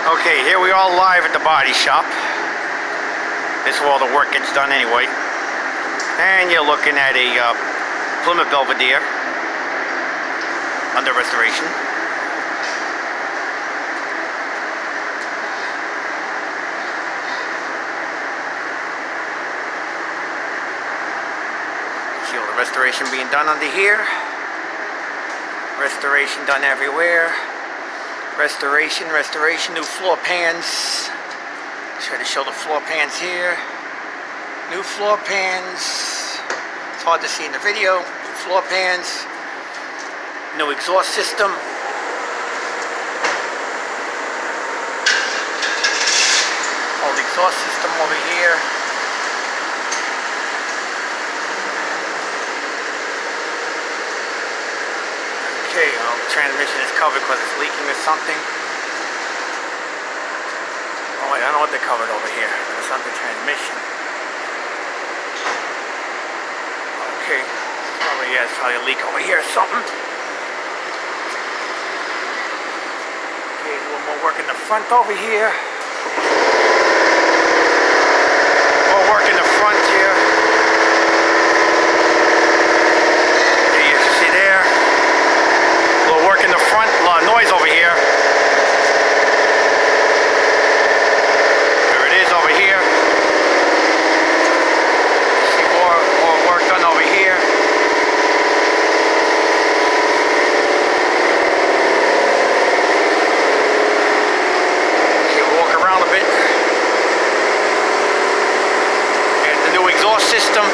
Okay, here we are live at the body shop. This is where all the work gets done anyway. And you're looking at a Plymouth Belvedere under restoration. See all the restoration being done under here. Restoration done everywhere. Restoration, new floor pans. Try to show the floor pans here. New floor pans. It's hard to see in the video. New floor pans. New exhaust system. Old exhaust system over here. Okay, the transmission is covered because it's leaking or something. Oh wait, I don't know what they covered over here. There's something transmission. Okay, it's probably a leak over here or something. Okay, a little more work in the front over here. More work in the front here. Okay, you see there. A little work in the front, a lot of noise over here. There it is over here. See more work done over here. Okay, we'll walk around a bit. There's the new exhaust system.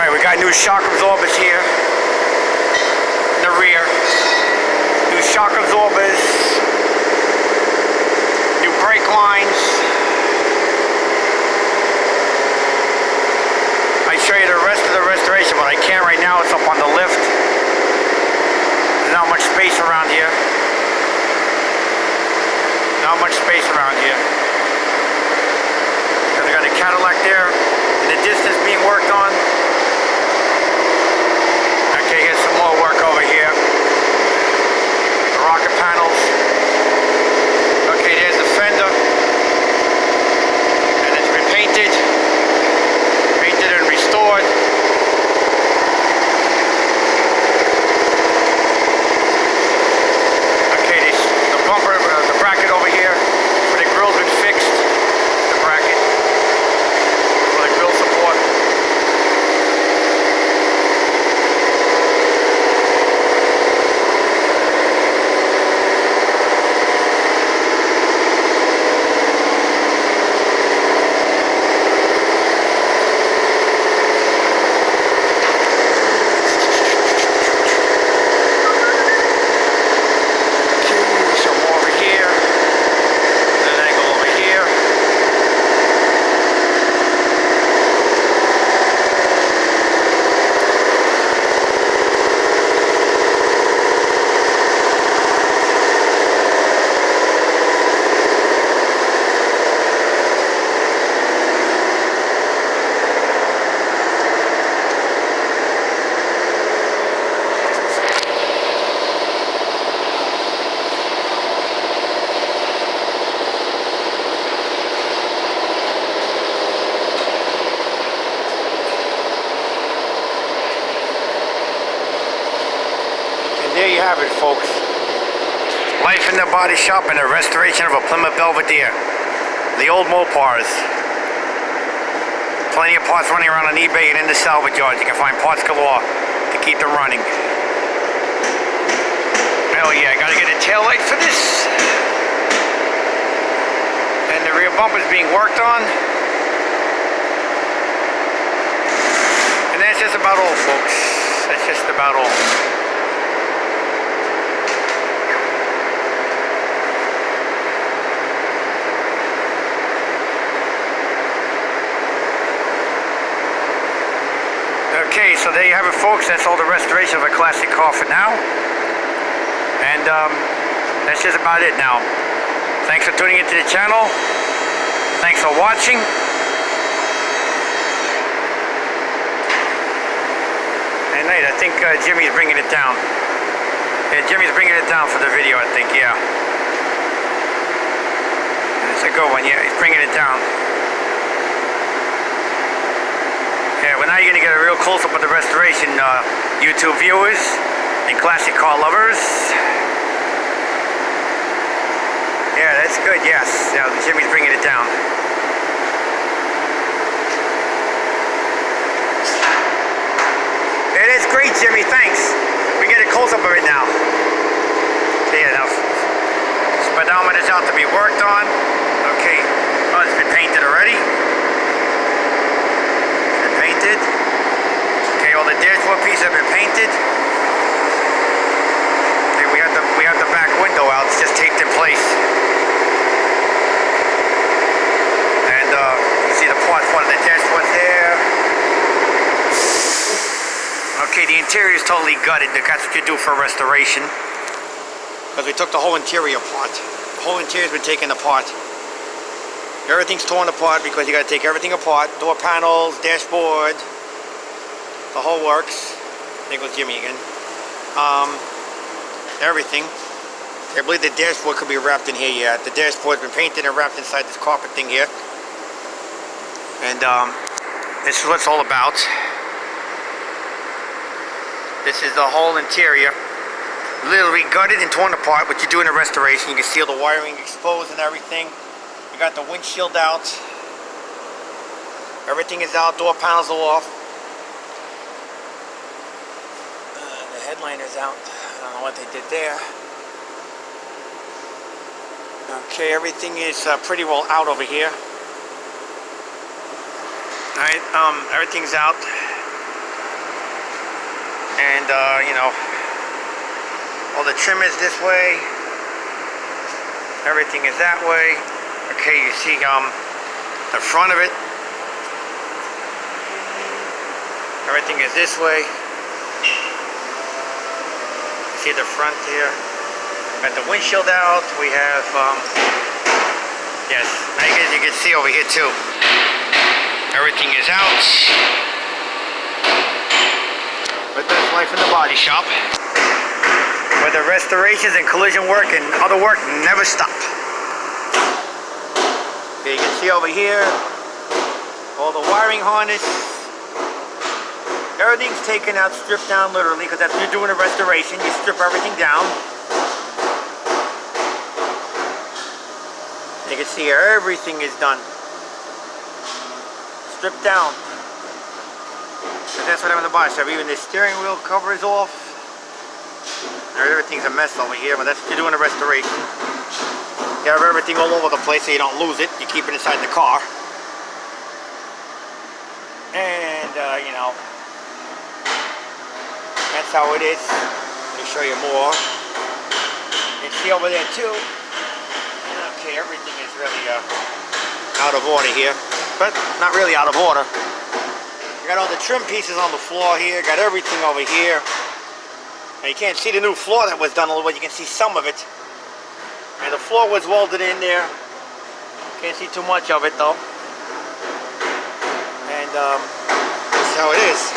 We got new shock absorbers here in the rear. New shock absorbers. New brake lines. I show you the rest of the restoration, but I can't right now. It's up on the lift. There's not much space around here. Not much space around here. They got a Cadillac there in the distance being worked on. Okay, here's some more work over here. The rocker panels. Okay, there's the fender. And it's been painted. Painted and restored. Okay, the bumper, the bracket over here, where the grill's been fixed. The bracket. For the grill support. There you have it, folks. Life in the body shop and the restoration of a Plymouth Belvedere. The old Mopars. Plenty of parts running around on eBay and in the salvage yards. You can find parts galore to keep them running. Hell yeah, I gotta get a tail light for this. And the rear bumper's being worked on. And that's just about all, folks. That's just about all. Okay, so there you have it, folks. That's all the restoration of a classic car for now. And that's just about it now. Thanks for tuning into the channel. Thanks for watching. And I think Jimmy's bringing it down. Yeah, Jimmy's bringing it down for the video, I think, yeah. It's a good one, yeah, he's bringing it down. Yeah, well now you're going to get a real close-up of the restoration, YouTube viewers and classic car lovers. Yeah, that's good, yes. Yeah, Jimmy's bringing it down. It is great, Jimmy, thanks. We get a close-up of it now. Okay, now, speedometer's out to be worked on. Okay, oh, it's been painted already. It's been painted. Okay, all the dashboard pieces have been painted. Okay, we have the back window out. It's just taped in place. And you see the part of the dashboard there. Okay, the interior is totally gutted. That's what you do for restoration. Because we took the whole interior apart. The whole interior's been taken apart. Everything's torn apart because you got to take everything apart. Door panels, dashboard, the whole works. There goes Jimmy again. Everything. I believe the dashboard could be wrapped in here yet. The dashboard's been painted and wrapped inside this carpet thing here. And this is what it's all about. This is the whole interior. Literally gutted and torn apart, what you do in a restoration. You can see all the wiring exposed and everything. You got the windshield out. Everything is out, door panels are off. The headliner's out. I don't know what they did there. Okay, everything is pretty well out over here. Alright, everything's out. And, you know, all the trim is this way. Everything is that way. Okay, you see the front of it. Everything is this way. You see the front here. Got the windshield out. We have, yes, you can see over here too. Everything is out. But that's life in the body shop, where the restorations and collision work and other work never stop. Okay, you can see over here all the wiring harness. Everything's taken out, stripped down literally, because that's what you're doing a restoration. You strip everything down. You can see everything is done. Stripped down. That's what I'm in the body shop. Even the steering wheel cover is off. Everything's a mess over here, but that's what you're doing a restoration. You have everything all over the place so you don't lose it. You keep it inside the car. And, you know, that's how it is. Let me show you more. You can see over there too. Okay, everything is really out of order here. But not really out of order. Got all the trim pieces on the floor here. Got everything over here. Now you can't see the new floor that was done a little bit. You can see some of it. And the floor was welded in there. Can't see too much of it though. And this is how it is.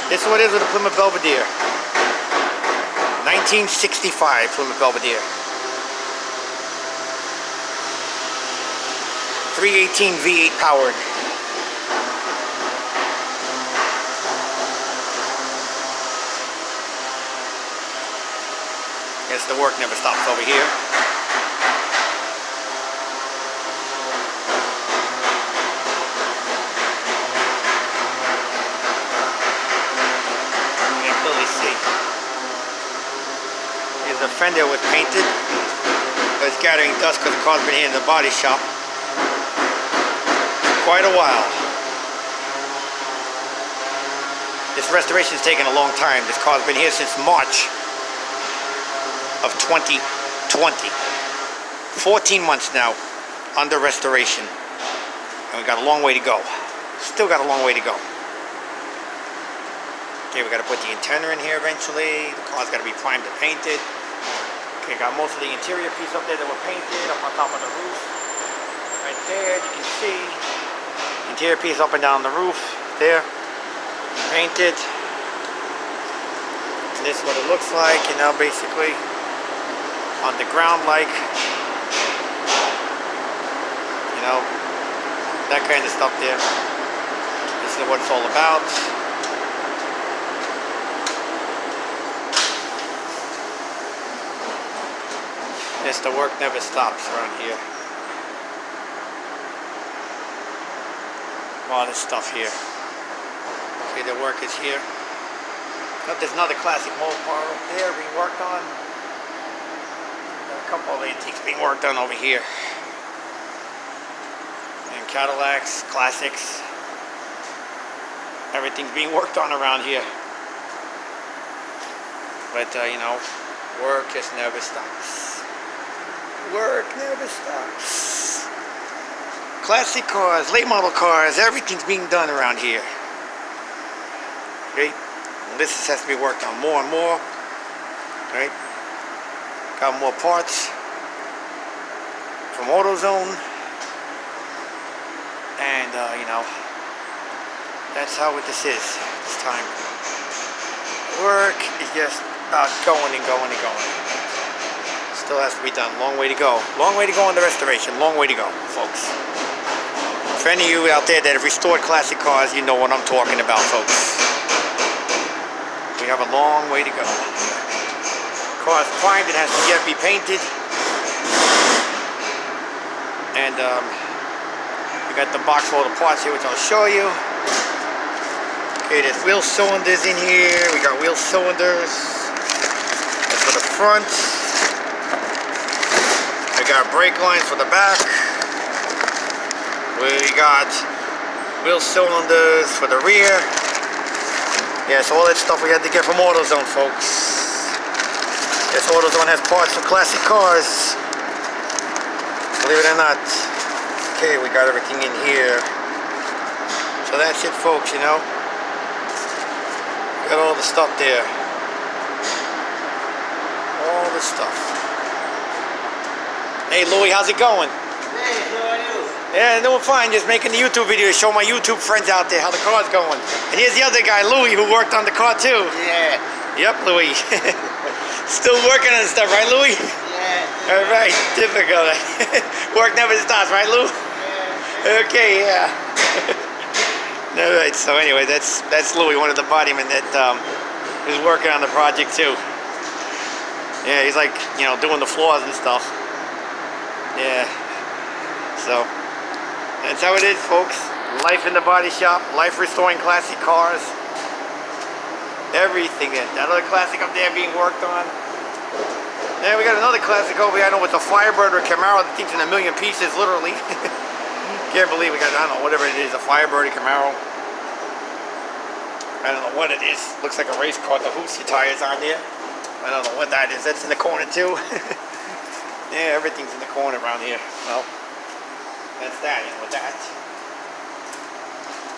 This is what it is with the Plymouth Belvedere. 1965 Plymouth Belvedere. 318 V8 powered. Yes, the work never stops over here. You can clearly see. Here's the fender was painted. It's gathering dust because the car's been here in the body shop quite a while. This restoration has taken a long time. This car's been here since March of 2020. 14 months now under restoration. And we got a long way to go. Still got a long way to go. Okay, we got to put the antenna in here eventually. The car's got to be primed and painted. Okay, got most of the interior piece up there that were painted up on top of the roof. Right there, you can see interior piece up and down the roof there, painted. This is what it looks like, you know, basically on the ground, like, you know, that kind of stuff there. This is what it's all about. Yes, the work never stops around here. A lot of stuff here. Okay, the work is here. Oh, there's another classic mold car up there being worked on. Got a couple of antiques being worked on over here. And Cadillacs, classics. Everything's being worked on around here. But, you know, work just never stops. Work never stops. Classic cars, late model cars, everything's being done around here. Okay, and this has to be worked on more and more. Right, got more parts from AutoZone, and you know, that's how this is this time. Work is just about going and going and going. Still has to be done. Long way to go. Long way to go on the restoration. Long way to go, folks. For any of you out there that have restored classic cars, you know what I'm talking about, folks. We have a long way to go. Car's primed, it has to yet be painted. And we got the box full of parts here, which I'll show you. Okay, there's wheel cylinders in here. We got wheel cylinders. That's for the front. I got brake lines for the back. We got wheel cylinders for the rear. Yeah, so all that stuff we had to get from AutoZone, folks. Yes, AutoZone has parts for classic cars. Believe it or not. Okay, we got everything in here. So that's it, folks, you know. Got all the stuff there. All the stuff. Hey, Louie, how's it going? Hey, how are you? Yeah, doing fine. Just making the YouTube video to show my YouTube friends out there how the car's going. And here's the other guy, Louie, who worked on the car too. Yeah. Yep, Louie. Still working on stuff, right, Louie? Yeah. All right, typical. Work never stops, right, Lou? Yeah. Okay, yeah. All right. So anyway, that's Louie, one of the bodymen that is working on the project too. Yeah, he's like, you know, doing the floors and stuff. Yeah. So that's how it is, folks. Life in the body shop, life restoring classic cars. Everything. That other classic up there being worked on. And we got another classic over here. I know it's a Firebird or Camaro. The thing's in a million pieces, literally. Can't believe we got, I don't know, whatever it is, a Firebird or Camaro. I don't know what it is. Looks like a race car with the Hoosie tires on there. I don't know what that is. That's in the corner too. Yeah, everything's in the corner around here. Well, that's that, you know, with that.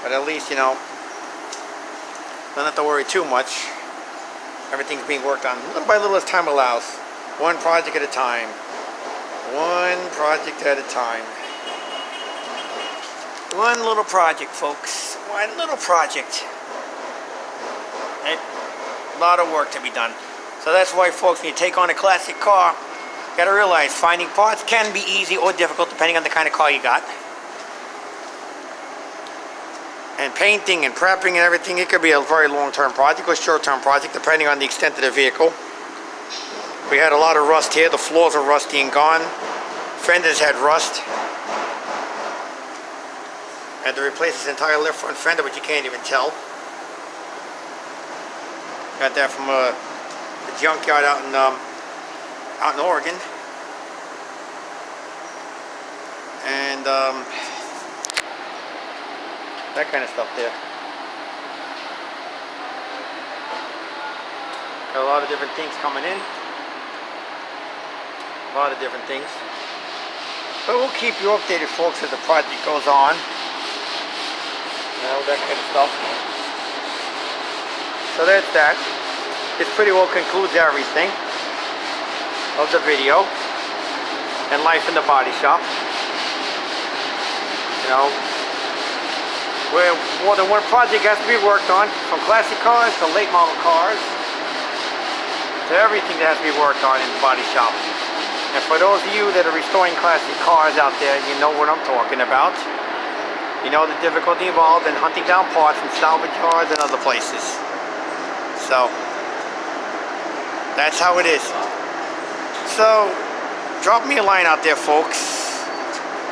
But at least, you know, don't have to worry too much. Everything's being worked on little by little as time allows. One project at a time. One project at a time. One little project, folks. One little project. And a lot of work to be done. So that's why, folks, when you take on a classic car, you gotta realize finding parts can be easy or difficult depending on the kind of car you got. And painting and prepping and everything, it could be a very long-term project or short-term project depending on the extent of the vehicle. We had a lot of rust here. The floors are rusty and gone. Fenders had rust. Had to replace this entire left front fender, but you can't even tell. Got that from the junkyard out in Oregon. And that kind of stuff there. Got a lot of different things coming in. A lot of different things. But we'll keep you updated, folks, as the project goes on. You know, that kind of stuff. So that's that. This pretty well concludes everything. of the video and life in the body shop. You know, where more than one project has to be worked on, from classic cars to late model cars to everything that has to be worked on in the body shop. And for those of you that are restoring classic cars out there, you know what I'm talking about. You know the difficulty involved in hunting down parts in salvage yards and other places. So that's how it is. So drop me a line out there, folks.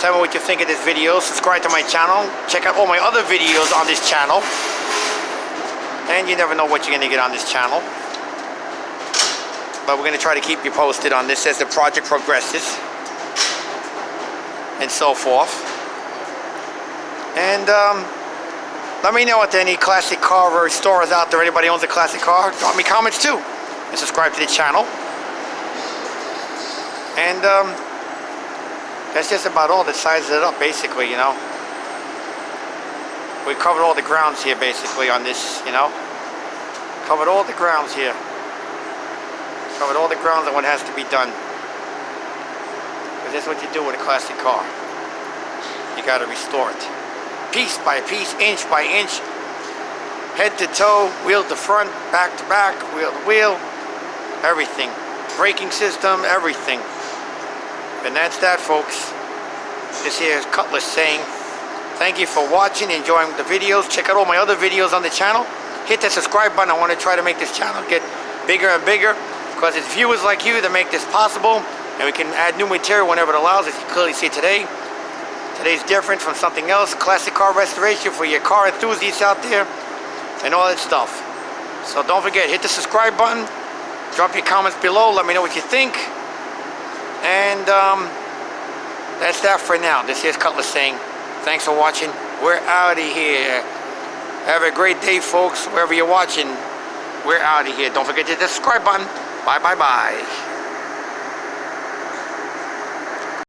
Tell me what you think of this video. Subscribe to my channel. Check out all my other videos on this channel. And you never know what you're going to get on this channel. But we're going to try to keep you posted on this as the project progresses. And so forth. And let me know if there are any classic car restorers out there. Anybody owns a classic car? Drop me comments too. And subscribe to the channel. And that's just about all that sizes it up, basically, you know. We covered all the grounds here, basically, on this, you know. Covered all the grounds here. Covered all the grounds and what has to be done. Because that's what you do with a classic car. You got to restore it. Piece by piece, inch by inch. Head to toe, wheel to front, back to back, wheel to wheel. Everything. Braking system, everything. And that's that, folks. This here is Cutlass saying thank you for watching, enjoying the videos. Check out all my other videos on the channel. Hit that subscribe button. I want to try to make this channel get bigger and bigger, because it's viewers like you that make this possible, and we can add new material whenever it allows. As you clearly see today, today's different from something else. Classic car restoration for your car enthusiasts out there and all that stuff. So don't forget, hit the subscribe button. Drop your comments below. Let me know what you think. And that's that for now. This here's Cutlass saying thanks for watching. We're out of here. Have a great day, folks. Wherever you're watching, we're out of here. Don't forget to hit the subscribe button. Bye, bye, bye.